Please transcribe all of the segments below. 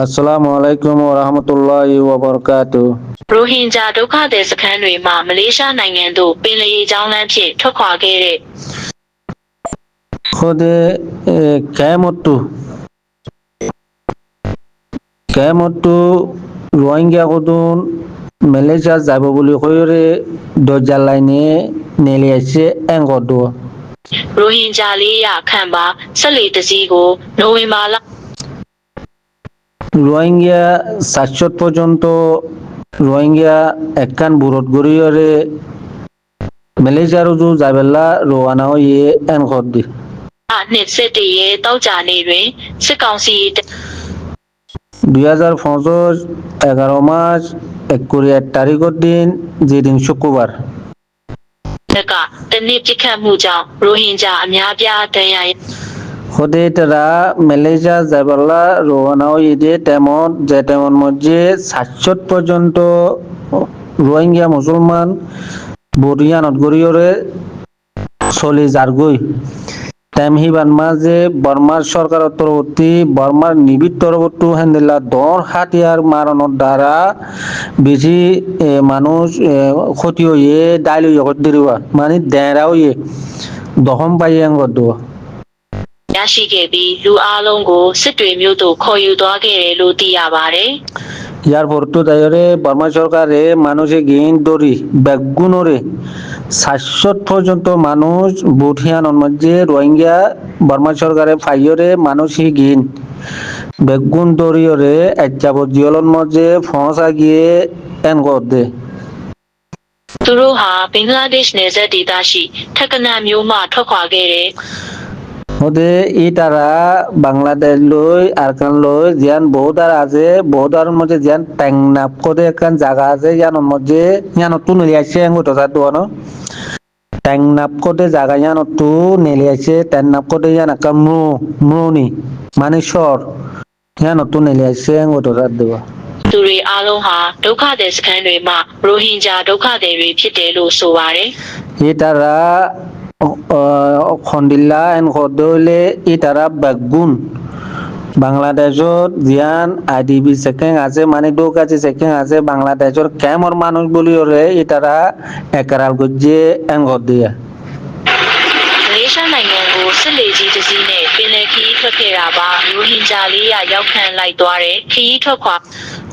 আসসালামু আলাইকুম ওয়া রাহমাতুল্লাহি ওয়া বারাকাতুহু ရိုဟင်ဂျာဒုက္ခသည်စခန်းတွေမှာမလေးရှားနိုင်ငံသို့ပင်လယ်ရေကြောင်းလမ်းဖြင့်ထွက်ခွာခဲ့တဲ့ খোদে কেয়ামতটো কেয়ামতটো রোহিঙ্গা কদুন মালয়েছিয়া যাব বুলি কইরে দরজা লাইনে নেলি আছে এঙ্গদ ရိုဟင်ဂျာ400ခန့်ပါဆက်လေတစ်စီးကိုနိုဝင်ဘာလ রোহিঙ্গা 700 পর্যন্ত রোহিঙ্গা একখান বুরত গরিয়রে মালয়েশিয়ার উজু যাবেলা রওনা হয়ে এঙ্গদ দি နှစ်စစ်တည်းရဲ့တောက်ကြနေတွင်စစ်ကောင်စီ 2015 11 মাস 1 তারিখের দিন যেদিন শুক্রবার ကတနစ်ပြစ်ခတ်မှုကြောင့်ရိုဟင်ဂျာအများပြားဒဏ်ရာ খোদে তারা মালয়েশিয়া যাবেলা রওনা হয়ে দিয়ে তেমন যে তেমন মধ্যে 700 পর্যন্ত রোহিঙ্গা মুসলমান বরিয়ানত গরিয়রে চলি যারগই তেমহিবান মাঝে বর্মার সরকারের তরফতি বর্মার নিবিড় তরফতু হেন্দিলা দর হাতিয়ার মারানোর দ্বারা বেশি মানুষ ক্ষতি হয়ে ডাইল হয়ে দিবা মানে দেড়া হয়ে দহম পাই আঙ্গদ ရရှိခဲ့ပြီးလူအလုံးကိုစစ်တွေမျိုးသို့ခေါ်ယူသွားခဲ့တယ်လို့သိရပါတယ် ইয়ার পরতু দায়রে বর্মা সরকারে মানুষে গিন দরি বেগুনরে 700 পর্যন্ত মানুষ বুঠিয়ানোর মধ্যে রোহিঙ্গা বর্মা সরকারে ফাইয়রে মানুষই গিন বেগুন দরিয়রে যাবজ্জীবনের মধ্যে ফসা গিয়ে এন করদে သူတို့ဟာဘင်္ဂလားဒေ့ရှ်နယ်စပ်ဒေသရှိထက်ကနမျိုးမှထွက်ခွာခဲ့တယ် ওদে ই তারা বাংলাদেশ লই আরকান লই জিয়ান বহুদার আছে বহুদার মধ্যে জিয়ান ট্যাংনাপ করে একখান জায়গা আছে ইয়ানোর মধ্যে ইয়ানো তু নেলি আসছে এঙ্গুটো তার দোয়ানো ট্যাংনাপ করে জায়গা ইয়ানো তু নেলি আসছে ট্যাংনাপ করে ইয়ান একটা মুনি মানে সর ইয়ানো তু নেলি আসছে এঙ্গুটো তার দেওয়া သူတွေအလုံးဟာဒုက္ခသည်စခန်းတွေမှာရိုဟင်ဂျာဒုက္ခသည်တွေဖြစ်တယ်လို့ဆိုပါတယ် ইতারা খন্ডিল্লা এন খদলে ইতারা বেগুন বাংলাদেশত জিয়ান আইডিবি চেকিং আছে মানে দৌকাছি চেকিং আছে বাংলাদেশর কেমর মানুষ বলি ওরে ইতারা একরাল গজ্জে এন খদ দিয়া မလေးရှားနိုင်ငံကိုစစ်လေကြီးတစ်စီးနဲ့ပင်လယ်ခရီးထွက်ခဲ့တာပါရိုဟင်ဂျာ400ရောက်ခန့်လိုက်သွားတယ်ခရီးထွက်ခွာ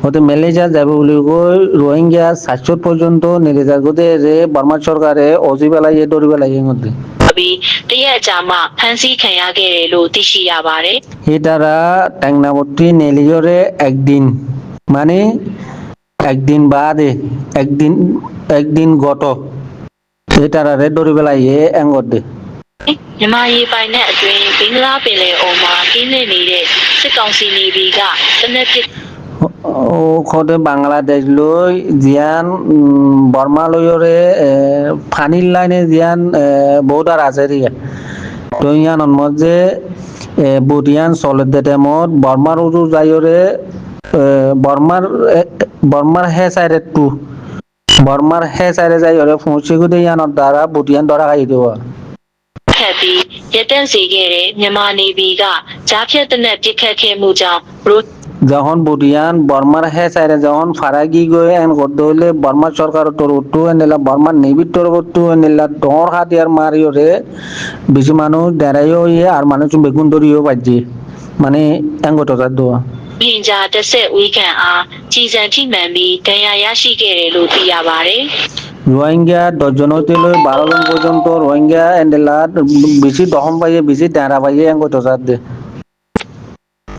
হতে মালয়েশিয়া যাবে বলে কই রোহিঙ্গা 700 পর্যন্ত নিরেজা গদে রে বর্মা সরকারে অজি বেলায় দড়ি বেলায় মধ্যে ပြီးတရက်အကြာမှဖမ်းဆီးခံရခဲ့တယ်လို့သိရှိရပါတယ် ইতারা ট্যাংনাবর্তী নেলিজরে একদিন মানে একদিন বাদে একদিন গত ইতারা রে দড়ি বেলায় এঙ্গদ দে မြန်မာရေပိုင်နက်အတွင်းဘင်္ဂလားပင်လယ်အော်မှာကင်းလှည့်နေတဲ့စစ်ကောင်စီနေဗီကတနက်ပစ် ও খদে বাংলাদেশ লই জিয়ান বর্মা লইরে ফানির লাইনে জিয়ান বহুদার আছে রিয়া তো ইয়ানোর মধ্যে বুটিয়ান চলে দেমত বর্মার উজু যাইরে বর্মার হে সাইরে টু বর্মার হে সাইরে যাইরে পৌঁছে গুদে ইয়ানোর দ্বারা বুটিয়ান ধরা খাই দেওয়া ခတ်ပြီးရက်တန့်စေခဲ့တဲ့မြန်မာနေဗီကကြားဖြတ်တနက်ပစ်ခတ်ခဲ့မှုကြောင့်ရို যখন বুটিয়ান বর্মার হে সাইরে যখন ফারাগি গয়ে এন করতে হইলে বর্মা সরকার তোর উঠু এনিলা বর্মার নিবিড় তোর উঠু এনিলা ডর হাতিয়ার মারিও রে বেশি মানুষ ডেরাইও ইয়ে আর মানুষ বেগুন দরিও বাজে মানে এঙ্গটো তার দোয়া ဟင်ဂျာတစ်ဆက်ဝီးကန်အားကြည်စံထိမှန်ပြီးဒဏ်ရာရရှိခဲ့တယ်လို့သိရပါတယ် রোহিঙ্গা 10 জন হইতে লই 12 জন পর্যন্ত রোহিঙ্গা এন্ডেলা বেশি দহম পাইয়ে বেশি ডেরা পাইয়ে এঙ্গটো তার দে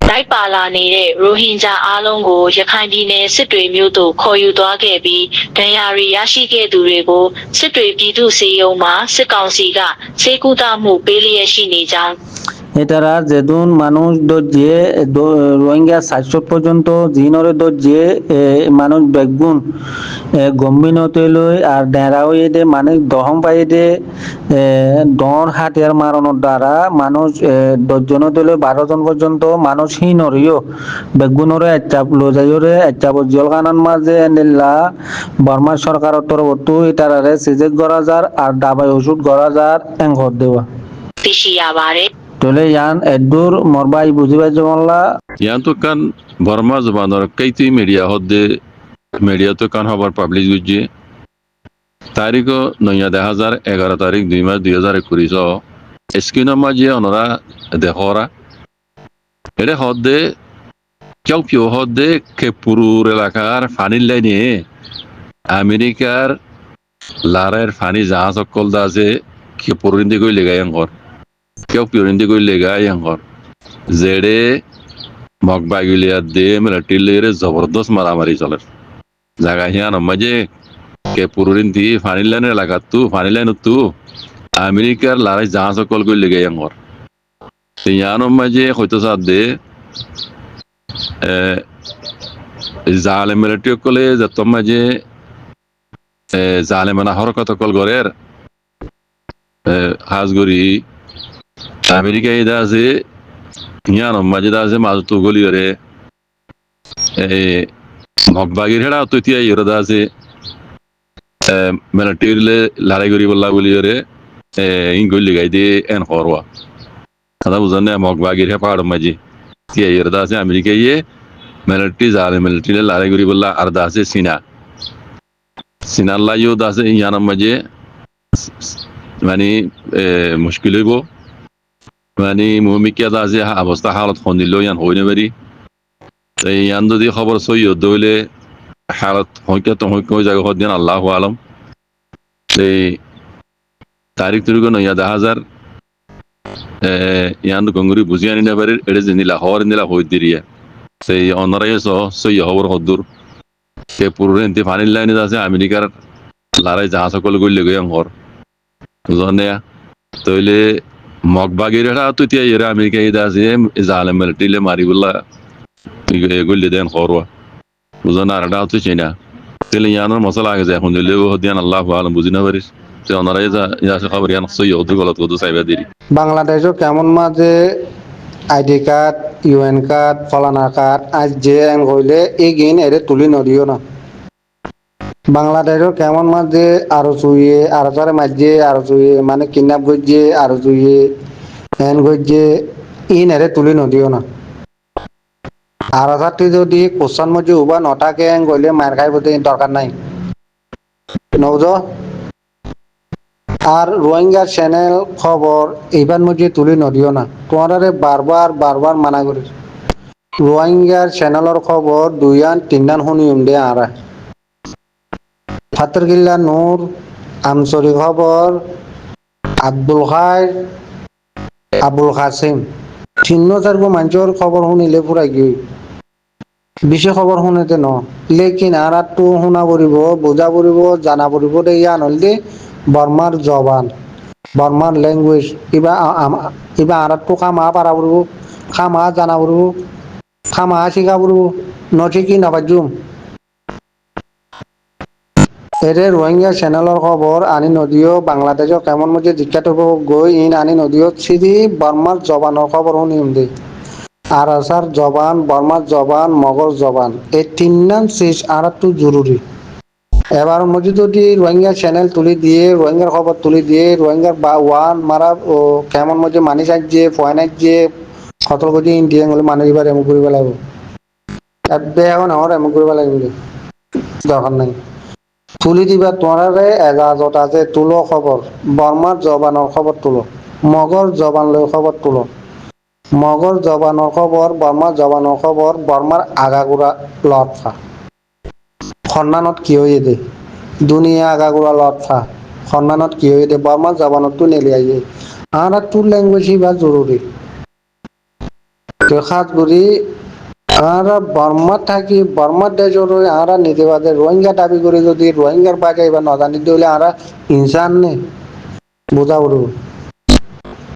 လိုက်ပါလာနေတဲ့ရိုဟင်ဂျာအားလုံးကိုရခိုင်ပြည်နယ်စစ်တွေမြို့သို့ခေါ်ယူသွားခဲ့ပြီးဒဏ်ရာတွေရရှိခဲ့သူတွေကိုစစ်တွေပြည်သူ့စေယုံမှာစစ်ကောင်စီကစေကူတာမှုပေးလျက်ရှိနေကြောင်း এটারা যেদুন মানুষ দর্জে রোহিঙ্গা 700 পর্যন্ত জিনরে দর্জে মানুষ বেগুন গম্বিন হতে লই আর ডেরা হয়ে দে মানুষ দহম পাই দে ডর হাতিয়ার মারানোর দ্বারা মানুষ 10 জন হতে লই 12 জন পর্যন্ত মানুষ হিনরিও বেগুনরে চাপ লো যাইরে চাপ জলগানন মাঝে নিল্লা বর্মা সরকারের তরফতু এটারে সিজেক গরাজার আর ডাবাই ওষুধ গরাজার এঙ্গর দেওয়া သိရှိရပါတယ် তাহলে ইয়ান এদুর মরবাই বুঝিবাই জমলা ইয়ান তো কান বর্মা জবানর কেইতি মিডিয়া হদ্দে মিডিয়া তো কান খবর পাবলিশ গুজি তারিখ 9/11 তারিখ 2 মাস 2021 স্ক্রিনের মাঝে ওনারা দেখরা এটা হদ্দে কেউ কেউ হদ্দে খেপুরুর এলাকার ফানির লাইনে আমেরিকার লারের ফানি জাহাজ সকল দা আছে খেপুর ইন্দি কই লেগাই আঙ্কর কেউ পিওর ইন্দি কই লেগাই আঙ্কর জেডে মগবাগিলিয়া দে মিলিটারি জবরদস্ত মারামারি চলে জায়গা হিয়ান মাঝে খেপুর ইন্দি ফানির লাইনের এলাকা ফানি লাইন আমেরিকার লারাই জাহাজ সকল কই লেগাই আঙ্কর ইয়ান মাঝে হয়তো সাথ দে জালে মিলিটারি কলে যত মাঝে জালে মানে হরকত কল গরের হাজগরি আমেরিকা ইদা আছে ইয়ান মাঝে দা আছে মাজতো গলি রে মগবাগির হেড়া তো তিয়া ইরদা আছে মিলিটারি লড়াই করি বললা বলি রে ইন গলি গাই দে এন খরওয়া কথা বুঝেন না মগবাগির হে পাহাড় মাঝে তিয়া ইরদা আছে আমেরিকা ইয়ে মিলিটারি জালে মিলিটারি লড়াই করি বললা আর দা আছে সিনার লাইও দা আছে ইয়ান মাঝে মানে মুশকিল হইব মানে মুমিকিয়া দা আছে অবস্থা হালত খন্দিল ইয়ান হইনে পারি ইয়ান যদি খবর সই হইলে হালত হইকে তো হইকে ওই জায়গা হদিন আল্লাহু আলম এই তারিখ তুরিক 9/1000 ইয়ান গঙ্গুরি বুঝিয়ে আনি না পারি এটা জিনিলা হওয়ার নিলা হই দিরিয়া সেই অনারাই সই খবর হদ্দুর সে পুরো এনতে ফানির লাইনে আছে আমেরিকার লড়াই জাহাজ সকল গইলে গই আঙ্কর বুঝনে তইলে মগবাগির হেড়া তো তিয়া ইরা আমেরিকা ইদা আছে জালে মিলিটারি মারি বললা গইলে দেন খরওয়া বুঝনা আর ডাও তো চিনা তেলে ইয়ানোর মশলা আগে যায় এখন দিলে হদিয়ান আল্লাহু আলম বুঝি না পারিস তো ওনারাই যা খবর ইয়ান সই হদ্দু গলত কত চাইবা দিরি বাংলাদেশও কেমন মাঝে আইডি কার্ড ইউএন কার্ড ফলানা কার্ড আজ যে হইলে এই গিন এর তুলি নদিও না বাংলাদেশও কেমন মাঝে আরো চুইয়ে আরো চারে মাঝে আরো চুইয়ে মানে কিডন্যাপ গজ্জে আরো চুইয়ে এন গজ্জে ইন এর তুলি নদিও না আরো চারটি যদি কোশ্চান মধ্যে উবা নটাকে গইলে মার খাই বলতে দরকার নাই নৌজ আর রোহিঙ্গার চ্যানেল খবর এইবার মধ্যে তুলি নদিও না তোমারে বারবার মানা করি রোহিঙ্গার চ্যানেলের খবর 2-3 শুনি দে আরা ফাতরগিল্লা নূর আমসরি খবর আব্দুল খাই আবুল কাসিম 3-4 মানুষের খবর শুনিলে পুরা গিয়ে বেশি খবর শুনেতে ন লেকিন আর তো শুনা পড়িব বোঝা পড়িব জানা পড়িব দে ইয়ান হল দে বর্মার জবান বর্মার ল্যাঙ্গুয়েজ ইবা আর তো খামা পারা পড়িব খামা জানা পড়িব খামা শিখা পড়িব নঠি কি নাবাজুম এরে রোহিঙ্গা চ্যানেলের খবর আনি নদীও বাংলাদেশও কেমন মধ্যে জিজ্ঞাত গই ইন আনি নদীও সিধি বর্মার জবানের খবর শুনিম দে আর আসার জবান বর্মার জবান মগর জবান এই 3 নাম শেষ আর তো জরুরি এবার মধ্যে যদি রোহিঙ্গা চ্যানেল তুলি দিয়ে রোহিঙ্গার খবর তুলি দিয়ে রোহিঙ্গার বা ওয়ান মারা ও কেমন মধ্যে মানি সাজছে ফয়নাজ যে খতল করে ইন্ডিয়ান হলে মানুষ এবার এমন করিব লাগবে এবে এখন আমার এমন করিব লাগবে দরকার নাই তুলি দিবা তোমারে এজাজত আছে তুলো খবর বর্মার জবানের খবর তুলো মগর জবান লই খবর তুলো মগর জবানের খবর বর্মার জবানের খবর বর্মার আগাগোড়া লটফা খন্নানত কি হয়ে দে দুনিয়া আগাগোড়া লটফা খন্নানত কি হয়ে দে বর্মার জবানত তো নেলি আইয়ে আর তোর ল্যাঙ্গুয়েজ বা জরুরি তো খাত করি আর বর্মা থাকি বর্মার দেশর আর নিতে পারে রোহিঙ্গা দাবি করে যদি রোহিঙ্গার বাজাই বা নজানি দিলে আর ইনসান নেই বোঝা পড়ব